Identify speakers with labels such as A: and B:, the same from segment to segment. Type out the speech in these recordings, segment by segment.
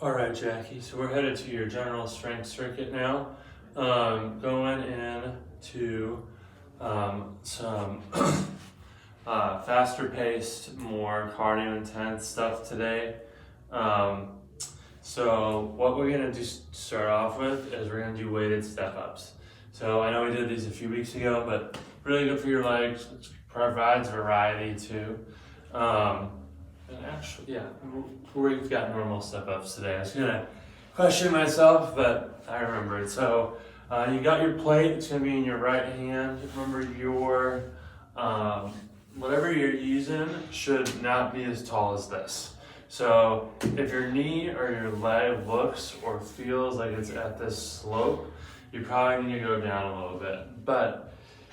A: All right, Jackie, so we're headed to your general strength circuit now. Going into some faster paced, more cardio intense stuff today. So what we're gonna do start off with is we're gonna do weighted step ups. So I know we did these a few weeks ago, but really good for your legs. It provides variety too. And actually, yeah, we've got normal step ups today. I was gonna question myself, but I remembered. So you got your plate. It's gonna be in your right hand. Remember your whatever you're using should not be as tall as this. So if your knee or your leg looks or feels like it's at this slope, you probably need to go down a little bit. But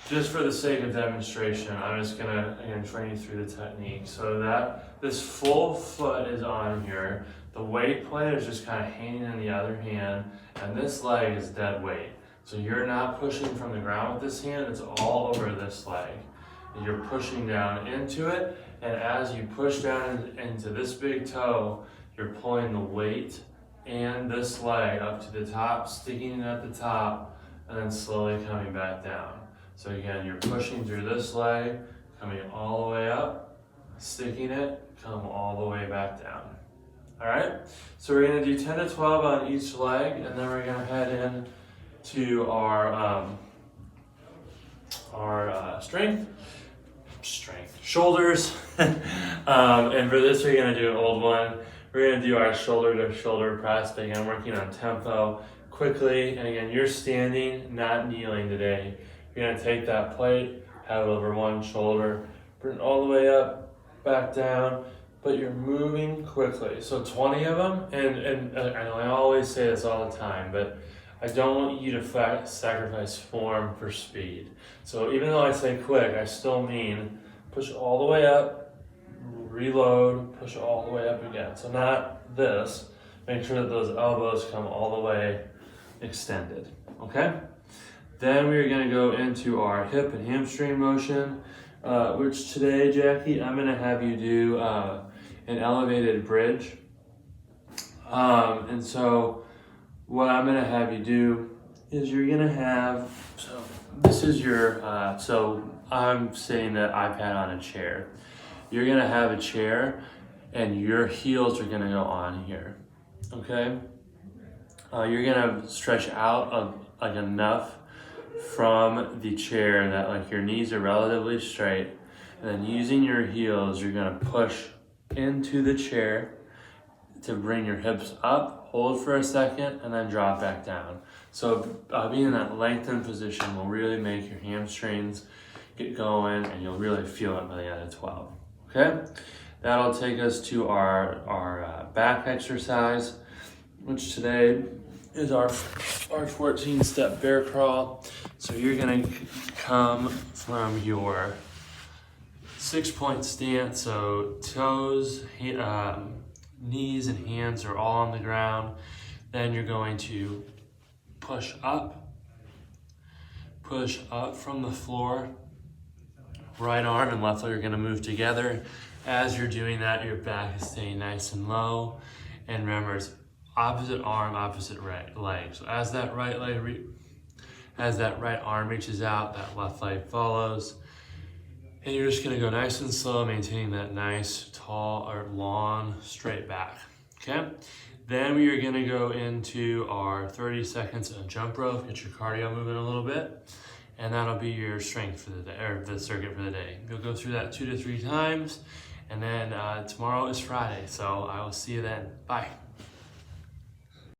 A: just for the sake of demonstration, I'm just gonna, again, train you through the technique so that this full foot is on here. The weight plate is just kind of hanging in the other hand, and this leg is dead weight. So you're not pushing from the ground with this hand, it's all over this leg. And you're pushing down into it, and as you push down into this big toe, you're pulling the weight and this leg up to the top, sticking it at the top, and then slowly coming back down. So again, you're pushing through this leg, coming all the way up, sticking it, come all the way back down. All right, so we're gonna do 10 to 12 on each leg, and then we're gonna head in to our shoulders. And for this, we're gonna do an old one. We're gonna do our shoulder to shoulder press, but again, working on tempo quickly. And again, you're standing, not kneeling today. You're gonna take that plate, have it over one shoulder, bring it all the way up, back down, but you're moving quickly. So 20 of them, and I always say this all the time, but I don't want you to sacrifice form for speed. So even though I say quick, I still mean push all the way up, reload, push all the way up again. So not this. Make sure that those elbows come all the way extended, okay? Then we're gonna go into our hip and hamstring motion, which today, Jackie, I'm gonna have you do an elevated bridge. And so what I'm gonna have you do is you're gonna have, so this is your, so I'm sitting the iPad on a chair. You're gonna have a chair and your heels are gonna go on here, okay? You're gonna stretch out like enough from the chair that like your knees are relatively straight, and then using your heels, you're gonna push into the chair to bring your hips up, hold for a second, and then drop back down. So being in that lengthened position will really make your hamstrings get going, and you'll really feel it by the end of 12, okay? That'll take us to our back exercise, which today is our 14-step bear crawl. So you're gonna come from your 6-point stance, so toes, knees and hands are all on the ground. Then you're going to push up from the floor. Right arm and left leg are gonna move together. As you're doing that, your back is staying nice and low. And remember, it's opposite arm, opposite right leg. So as that right arm reaches out, that left leg follows. And you're just gonna go nice and slow, maintaining that nice, tall, or long, straight back, okay? Then we are gonna go into our 30 seconds of jump rope, get your cardio moving a little bit, and that'll be your strength for the day, or the circuit for the day. You'll go through that 2 to 3 times, and then tomorrow is Friday, so I will see you then. Bye.